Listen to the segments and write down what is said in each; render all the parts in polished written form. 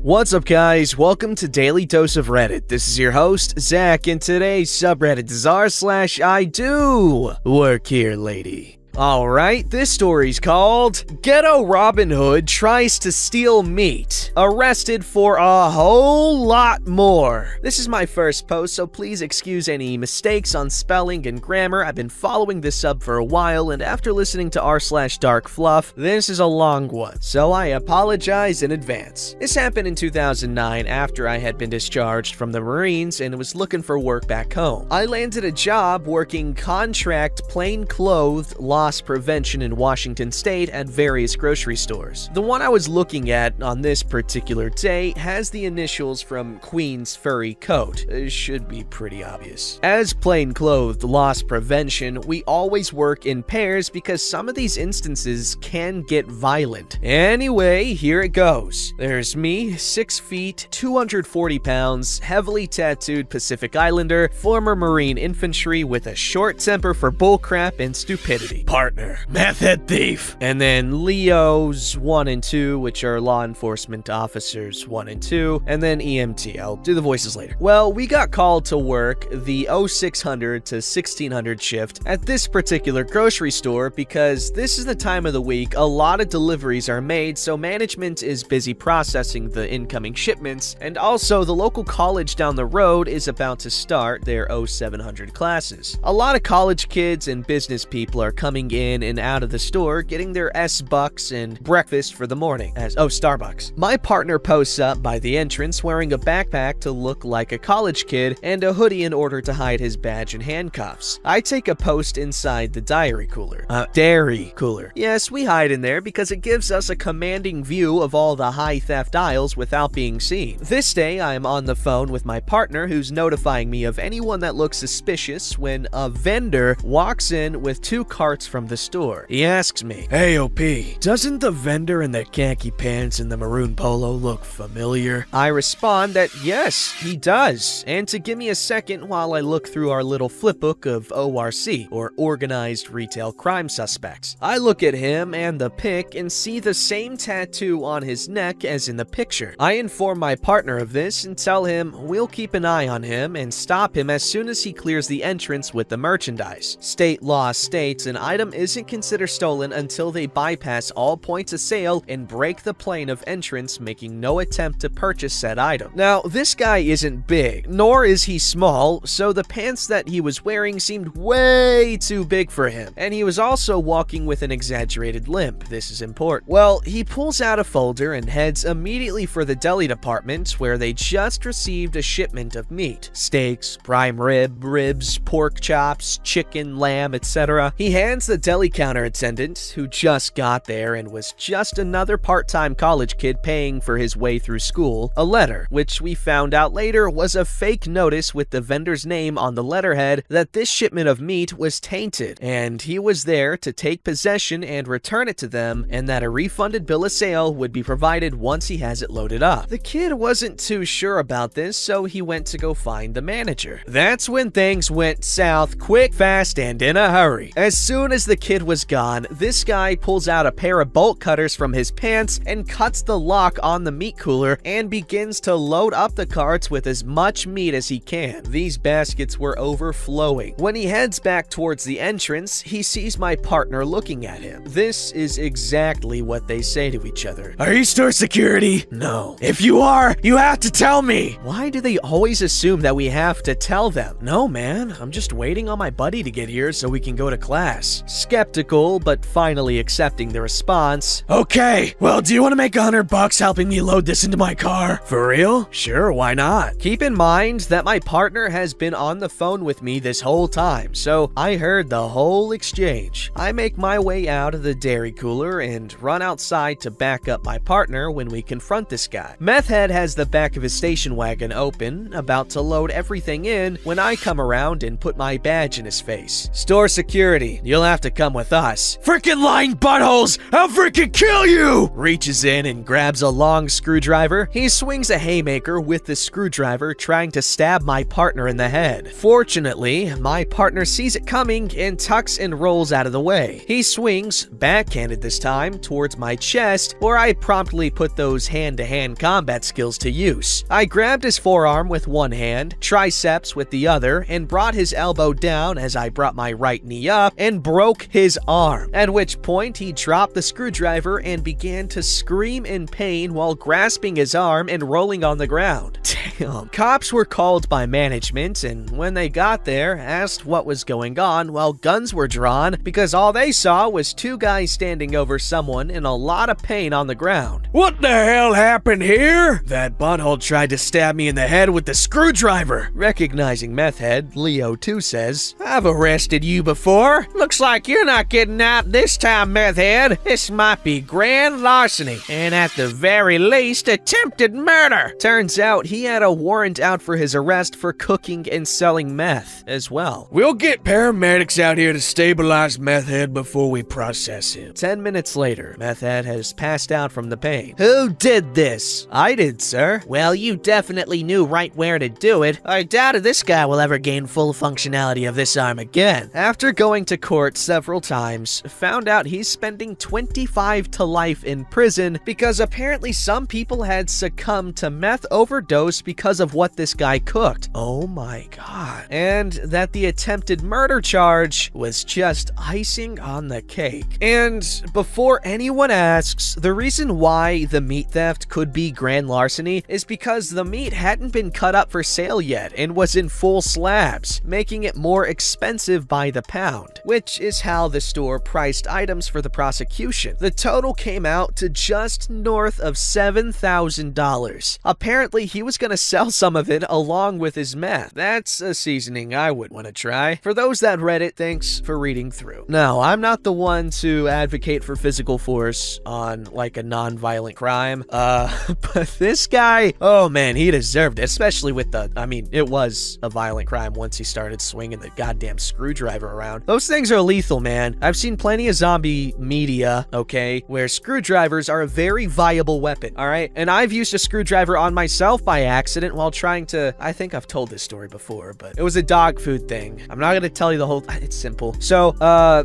What's up, guys? Welcome to Daily Dose of Reddit. This is your host, Zach, and today's subreddit is r/IDoWorkHereLady. Alright, this story's called Ghetto Robin Hood Tries to Steal Meat, Arrested for a Whole Lot More. This is my first post, so please excuse any mistakes on spelling and grammar. I've been following this sub for a while, and after listening to r/darkfluff, this is a long one, so I apologize in advance. This happened in 2009 after I had been discharged from the Marines and was looking for work back home. I landed a job working contract plainclothes loss prevention in Washington State at various grocery stores. The one I was looking at on this particular day has the initials from Queen's furry coat. It should be pretty obvious. As plainclothes loss prevention, we always work in pairs because some of these instances can get violent. Anyway, here it goes. There's me, 6 feet, 240 pounds, heavily tattooed Pacific Islander, former Marine infantry with a short temper for bullcrap and stupidity. Partner, meth head thief. And then Leo's 1 and 2, which are law enforcement officers 1 and 2, and then EMT. I'll do the voices later. Well, we got called to work the 0600 to 1600 shift at this particular grocery store because this is the time of the week a lot of deliveries are made, so management is busy processing the incoming shipments, and also the local college down the road is about to start their 0700 classes. A lot of college kids and business people are coming in and out of the store getting their S-Bucks and breakfast for the morning Starbucks. My partner posts up by the entrance wearing a backpack to look like a college kid and a hoodie in order to hide his badge and handcuffs. I take a post inside the dairy cooler. Yes, we hide in there because it gives us a commanding view of all the high theft aisles without being seen. This day I am on the phone with my partner who's notifying me of anyone that looks suspicious when a vendor walks in with 2 carts from the store. He asks me, "Hey OP, doesn't the vendor in the khaki pants and the maroon polo look familiar?" I respond that yes, he does, and to give me a second while I look through our little flipbook of ORC, or Organized Retail Crime Suspects. I look at him and the pic and see the same tattoo on his neck as in the picture. I inform my partner of this and tell him we'll keep an eye on him and stop him as soon as he clears the entrance with the merchandise. State law states an item isn't considered stolen until they bypass all points of sale and break the plane of entrance, making no attempt to purchase said item. Now, this guy isn't big, nor is he small, so the pants that he was wearing seemed way too big for him, and he was also walking with an exaggerated limp. This is important. Well, he pulls out a folder and heads immediately for the deli department where they just received a shipment of meat. Steaks, prime ribs, pork chops, chicken, lamb, etc. He hands the deli counter attendant, who just got there and was just another part-time college kid paying for his way through school, a letter, which we found out later was a fake notice with the vendor's name on the letterhead that this shipment of meat was tainted, and he was there to take possession and return it to them, and that a refunded bill of sale would be provided once he has it loaded up. The kid wasn't too sure about this, so he went to go find the manager. That's when things went south quick, fast, and in a hurry. As soon as the kid was gone, this guy pulls out a pair of bolt cutters from his pants and cuts the lock on the meat cooler and begins to load up the carts with as much meat as he can. These baskets were overflowing. When he heads back towards the entrance, he sees my partner looking at him. This is exactly what they say to each other. "Are you store security?" "No." "If you are, you have to tell me." Why do they always assume that we have to tell them? "No, man, I'm just waiting on my buddy to get here so we can go to class." Skeptical, but finally accepting the response. "Okay, well, do you want to make $100 helping me load this into my car?" "For real? Sure, why not?" Keep in mind that my partner has been on the phone with me this whole time, so I heard the whole exchange. I make my way out of the dairy cooler and run outside to back up my partner when we confront this guy. Meth Head has the back of his station wagon open, about to load everything in, when I come around and put my badge in his face. "Store security, you'll have to come with us. Freaking lying buttholes! I'll freaking kill you! Reaches in and grabs a long screwdriver. He swings a haymaker with the screwdriver, trying to stab my partner in the head. Fortunately, my partner sees it coming and tucks and rolls out of the way. He swings, backhanded this time, towards my chest, where I promptly put those hand-to-hand combat skills to use. I grabbed his forearm with one hand, triceps with the other, and brought his elbow down as I brought my right knee up and broke his arm, at which point he dropped the screwdriver and began to scream in pain while grasping his arm and rolling on the ground. Damn. Cops were called by management, and when they got there, asked what was going on while guns were drawn because all they saw was two guys standing over someone in a lot of pain on the ground. What the hell happened here? That butthole tried to stab me in the head with the screwdriver. Recognizing Meth Head, Leo too says, I've arrested you before. Looks like you're not getting out this time, Meth Head. This might be grand larceny, and at the very least, attempted murder. Turns out he had a warrant out for his arrest for cooking and selling meth as well. We'll get paramedics out here to stabilize Meth Head before we process him. 10 minutes later, Meth Head has passed out from the pain. Who did this? I did, sir. Well, you definitely knew right where to do it. I doubted this guy will ever gain full functionality of this arm again. After going to court several times, found out he's spending 25 to life in prison because apparently some people had succumbed to meth overdose because of what this guy cooked. Oh my god. And that the attempted murder charge was just icing on the cake. And before anyone asks, the reason why the meat theft could be grand larceny is because the meat hadn't been cut up for sale yet and was in full slabs, making it more expensive by the pound, which is how the store priced items for the prosecution. The total came out to just north of $7,000. Apparently, he was gonna sell some of it along with his meth. That's a seasoning I would want to try. For those that read it, thanks for reading through. Now, I'm not the one to advocate for physical force on like a non-violent crime, but this guy, oh man, he deserved it, especially with it was a violent crime once he started swinging the goddamn screwdriver around. Those things are lethal, man. I've seen plenty of zombie media, okay, where screwdrivers are a very viable weapon, all right? And I've used a screwdriver on myself by accident while trying to, I think I've told this story before, but it was a dog food thing. I'm not gonna tell you the whole, it's simple. So,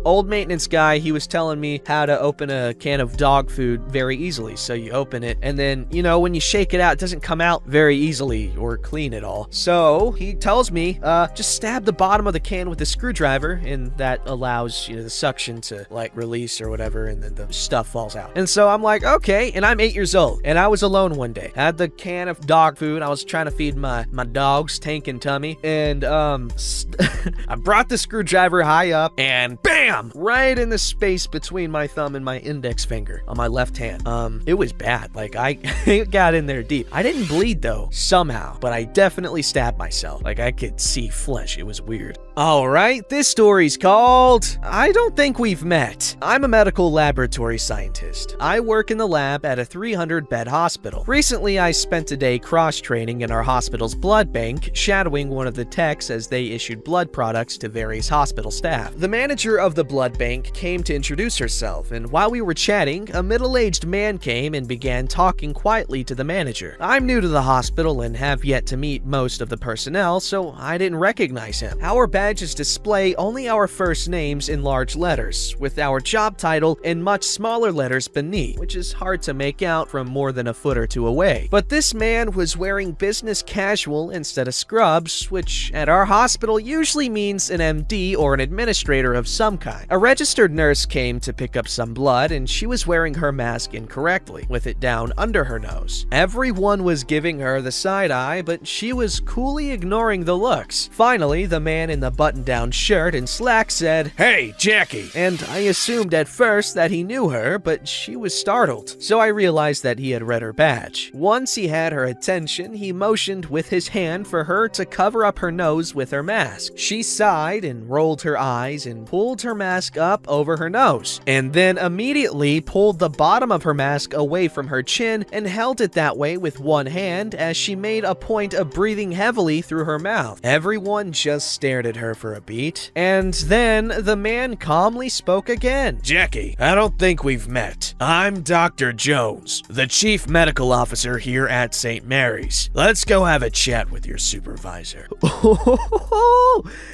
old maintenance guy, he was telling me how to open a can of dog food very easily. So you open it, and then, you know, when you shake it out, it doesn't come out very easily or clean at all. So he tells me, just stab the bottom of the can with a screwdriver, and that allows, you know, the suction to like release or whatever, and then the stuff falls out. And so I'm like, okay, and I'm 8 years old, and I was alone one day. I had the can of dog food. I was trying to feed my dogs, Tank and Tummy, and I brought the screwdriver high up, and bam, right in the space between my thumb and my index finger on my left hand. It was bad. Like I it got in there deep. I didn't bleed though, somehow, but I definitely stabbed myself. Like I could see flesh. It was weird. All right, this story's called I Don't Think We've Met. I'm a medical laboratory scientist. I work in the lab at a 300-bed hospital. Recently, I spent a day cross-training in our hospital's blood bank, shadowing one of the techs as they issued blood products to various hospital staff. The manager of the blood bank came to introduce herself, and while we were chatting, a middle-aged man came and began talking quietly to the manager. I'm new to the hospital and have yet to meet most of the personnel, so I didn't recognize him. Our badges display only our first names in large letters, with our job title in much smaller letters beneath, which is hard to make out from more than a foot or two away. But this man was wearing business casual instead of scrubs, which at our hospital usually means an MD or an administrator of some kind. A registered nurse came to pick up some blood, and she was wearing her mask incorrectly, with it down under her nose. Everyone was giving her the side eye, but she was coolly ignoring the looks. Finally, the man in the button-down shirt and slacks said, "Hey, Jackie!" And I assumed at first that he knew her, but she was startled. So I realized that he had read her badge. Once he had her attention, he he motioned with his hand for her to cover up her nose with her mask. She sighed and rolled her eyes and pulled her mask up over her nose, and then immediately pulled the bottom of her mask away from her chin and held it that way with one hand as she made a point of breathing heavily through her mouth. Everyone just stared at her for a beat, and then the man calmly spoke again. "Jackie, I don't think we've met. I'm Dr. Jones, the chief medical officer here at St. Mary's. Let's go have a chat with your supervisor."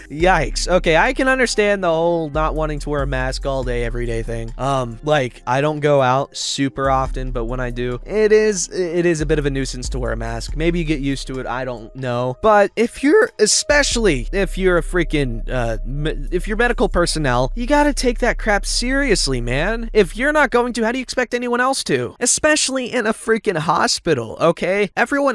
Yikes. Okay, I can understand the whole not wanting to wear a mask all day, every day thing. Like, I don't go out super often, but when I do, it is a bit of a nuisance to wear a mask. Maybe you get used to it, I don't know. But especially if you're a freaking, if you're medical personnel, you gotta take that crap seriously, man. If you're not going to, how do you expect anyone else to? Especially in a freaking hospital, okay? Everyone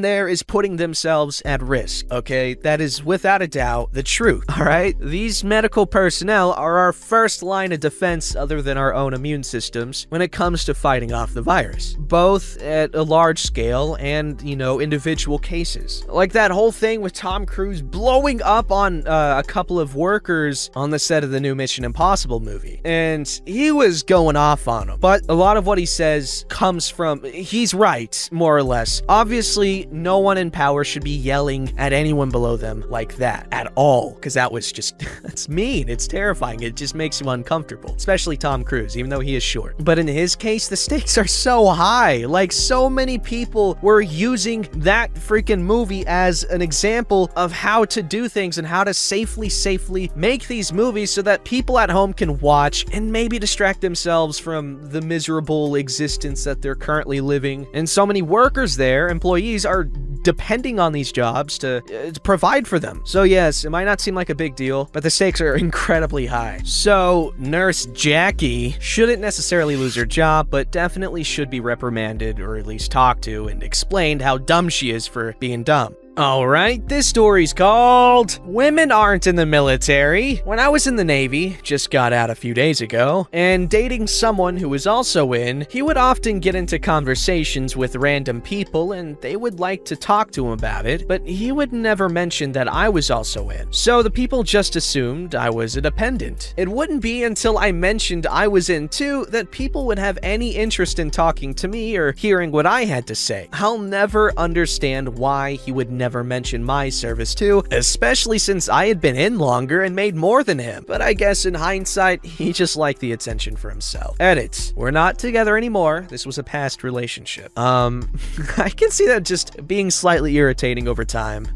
there is putting themselves at risk, okay? That is without a doubt the truth, all right? These medical personnel are our first line of defense other than our own immune systems when it comes to fighting off the virus, both at a large scale and, individual cases. Like that whole thing with Tom Cruise blowing up on a couple of workers on the set of the new Mission Impossible movie, and he was going off on them. But a lot of what he says comes from, he's right, more or less. Obviously, no one in power should be yelling at anyone below them like that at all, because that was just, that's mean, it's terrifying, it just makes you uncomfortable, especially Tom Cruise, even though he is short. But in his case, the stakes are so high. Like, so many people were using that freaking movie as an example of how to do things and how to safely make these movies so that people at home can watch and maybe distract themselves from the miserable existence that they're currently living. And so many workers there, employees, are depending on these jobs to provide for them. So yes, it might not seem like a big deal, but the stakes are incredibly high. So Nurse Jackie shouldn't necessarily lose her job, but definitely should be reprimanded or at least talked to and explained how dumb she is for being dumb. Alright, this story's called Women Aren't in the Military. When I was in the Navy, just got out a few days ago, and dating someone who was also in, he would often get into conversations with random people and they would like to talk to him about it, but he would never mention that I was also in. So the people just assumed I was a dependent. It wouldn't be until I mentioned I was in too that people would have any interest in talking to me or hearing what I had to say. I'll never understand why he would never mention my service too, especially since I had been in longer and made more than him. But I guess in hindsight, he just liked the attention for himself. Edit. We're not together anymore. This was a past relationship. I can see that just being slightly irritating over time,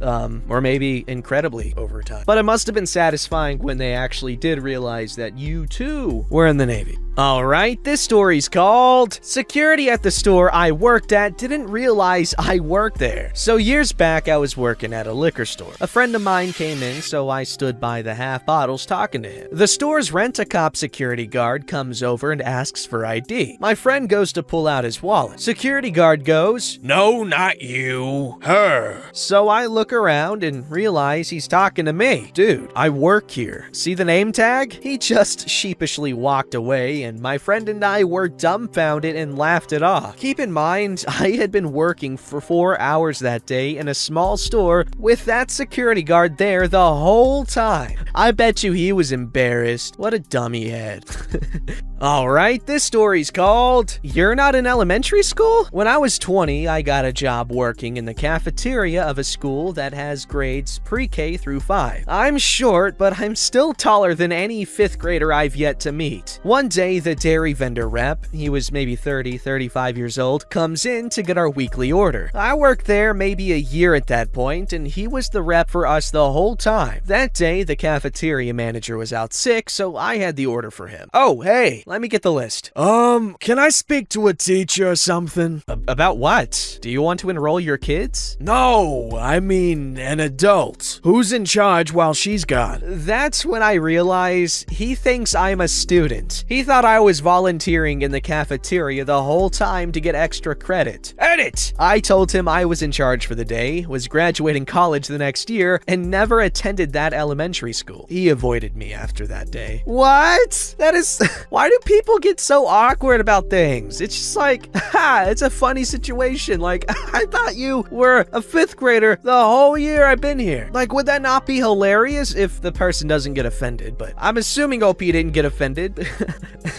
or maybe incredibly over time. But it must have been satisfying when they actually did realize that you too were in the Navy. Alright, this story's called Security at the store I worked at didn't realize I worked there. So years back, I was working at a liquor store. A friend of mine came in, so I stood by the half bottles talking to him. The store's rent-a-cop security guard comes over and asks for ID. My friend goes to pull out his wallet. Security guard goes, "No, not you, her." So I look around and realize he's talking to me. Dude, I work here. See the name tag? He just sheepishly walked away, and my friend and I were dumbfounded and laughed it off. Keep in mind, I had been working for 4 hours that day in a small store with that security guard there the whole time. I bet you he was embarrassed. What a dummy head. Alright, this story's called You're Not in Elementary School? When I was 20, I got a job working in the cafeteria of a school that has grades pre-K through 5. I'm short, but I'm still taller than any 5th grader I've yet to meet. One day, the dairy vendor rep, he was maybe 30, 35 years old, comes in to get our weekly order. I worked there maybe a year at that point, and he was the rep for us the whole time. That day, the cafeteria manager was out sick, so I had the order for him. Oh, hey, let me get the list. Can I speak to a teacher or something? About what? Do you want to enroll your kids? No, I mean an adult. Who's in charge while she's gone? That's when I realize he thinks I'm a student. He thought thought I was volunteering in the cafeteria the whole time to get extra credit. Edit! I told him I was in charge for the day, was graduating college the next year, and never attended that elementary school. He avoided me after that day. What? That is... Why do people get so awkward about things? It's just like, it's a funny situation. Like, I thought you were a 5th grader the whole year I've been here. Like, would that not be hilarious if the person doesn't get offended? But I'm assuming OP didn't get offended.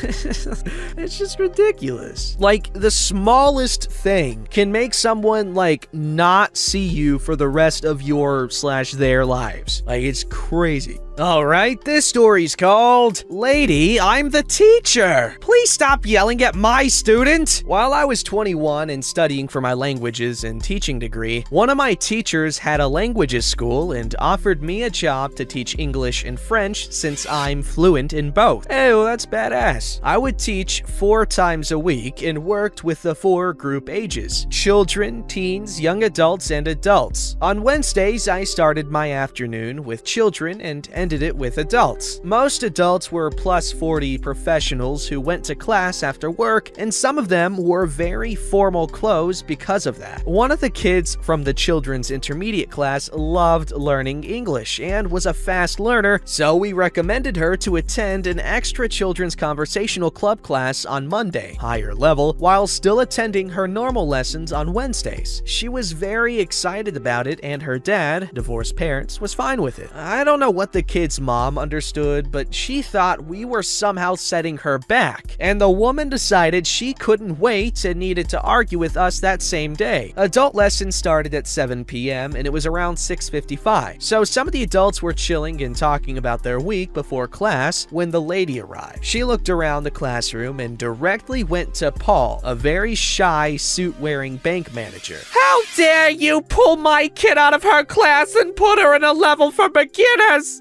It's just ridiculous. Like, the smallest thing can make someone, like, not see you for the rest of your/their lives. Like, it's crazy. Alright, this story's called Lady, I'm the Teacher. Please stop yelling at my student. While I was 21 and studying for my languages and teaching degree, one of my teachers had a languages school and offered me a job to teach English and French since I'm fluent in both. Oh, that's badass. I would teach 4 times a week and worked with the 4 group ages: children, teens, young adults, and adults. On Wednesdays, I started my afternoon with children and ended it with adults. Most adults were plus 40 professionals who went to class after work, and some of them wore very formal clothes because of that. One of the kids from the children's intermediate class loved learning English and was a fast learner, so we recommended her to attend an extra children's conversational club class on Monday, higher level, while still attending her normal lessons on Wednesdays. She was very excited about it, and her dad, divorced parents, was fine with it. I don't know what the kid's mom understood, but she thought we were somehow setting her back, and the woman decided she couldn't wait and needed to argue with us that same day. Adult lessons started at 7 p.m. and it was around 6:55, so some of the adults were chilling and talking about their week before class when the lady arrived. She looked around the classroom and directly went to Paul, a very shy, suit-wearing bank manager. How dare you pull my kid out of her class and put her in a level for beginners?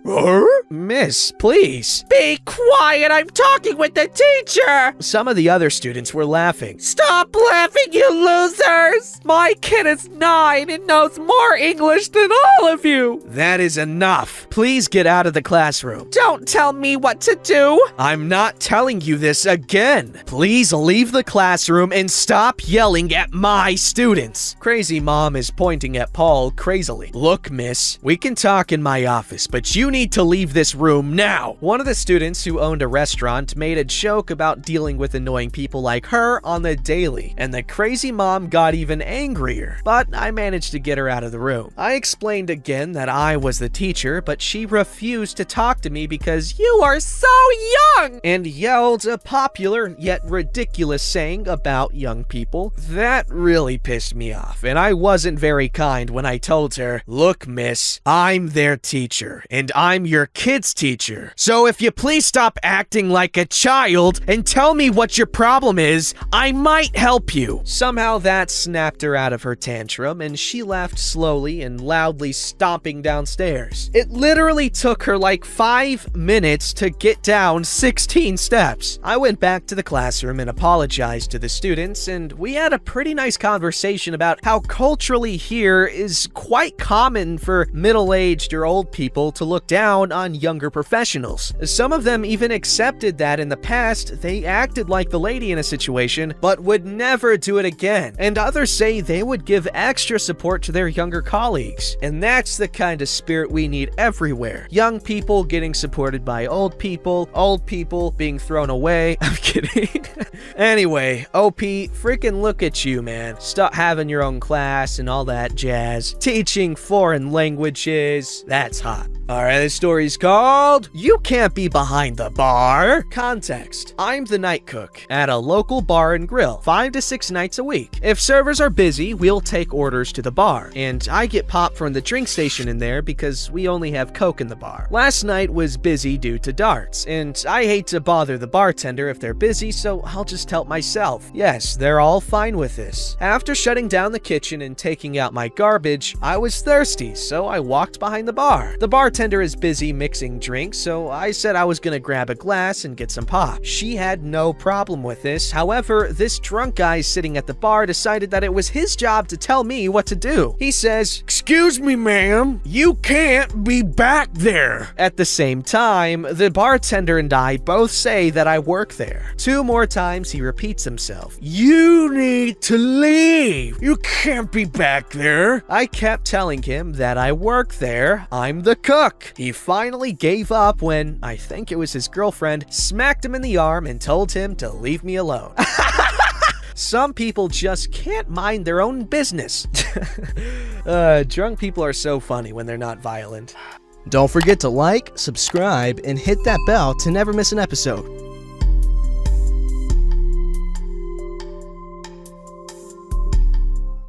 Miss, please. Be quiet, I'm talking with the teacher! Some of the other students were laughing. Stop laughing, you losers! My kid is 9 and knows more English than all of you! That is enough. Please get out of the classroom. Don't tell me what to do! I'm not telling you this again. Please leave the classroom and stop yelling at my students. Crazy mom is pointing at Paul crazily. Look, miss, we can talk in my office, but you need to leave this room now. One of the students who owned a restaurant made a joke about dealing with annoying people like her on the daily, and the crazy mom got even angrier, but I managed to get her out of the room. I explained again that I was the teacher, but she refused to talk to me because you are so young, and yelled a popular yet ridiculous saying about young people. That really pissed me off, and I wasn't very kind when I told her, look, miss, I'm their teacher, and I'm your kid's teacher. So if you please stop acting like a child and tell me what your problem is, I might help you. Somehow that snapped her out of her tantrum, and she left slowly and loudly stomping downstairs. It literally took her like 5 minutes to get down 16 steps. I went back to the classroom and apologized to the students, and we had a pretty nice conversation about how culturally here is quite common for middle-aged or old people to look down on younger professionals. Some of them even accepted that in the past they acted like the lady in a situation but would never do it again, and others say they would give extra support to their younger colleagues. And that's the kind of spirit we need everywhere. Young people getting supported by old people being thrown away. I'm kidding. Anyway, OP, freaking look at you, man. Stop having your own class and all that jazz. Teaching foreign languages. That's hot. Alright, this story's called You Can't Be Behind the Bar. Context: I'm the night cook at a local bar and grill 5 to 6 nights a week. If servers are busy, we'll take orders to the bar, and I get pop from the drink station in there because we only have Coke in the bar. Last night was busy due to darts, and I hate to bother the bartender if they're busy, so I'll just help myself. Yes, they're all fine with this. After shutting down the kitchen and taking out my garbage, I was thirsty, so I walked behind the bar. The bartender is busy busy mixing drinks, so I said I was gonna grab a glass and get some pop. She had no problem with this. However, this drunk guy sitting at the bar decided that it was his job to tell me what to do. He says, "Excuse me, ma'am, you can't be back there." At the same time, the bartender and I both say that I work there. 2 more times he repeats himself. "You need to leave. You can't be back there." I kept telling him that I work there. I'm the cook. He finally gave up when, I think it was his girlfriend, smacked him in the arm and told him to leave me alone. Some people just can't mind their own business. Drunk people are so funny when they're not violent. Don't forget to like, subscribe, and hit that bell to never miss an episode.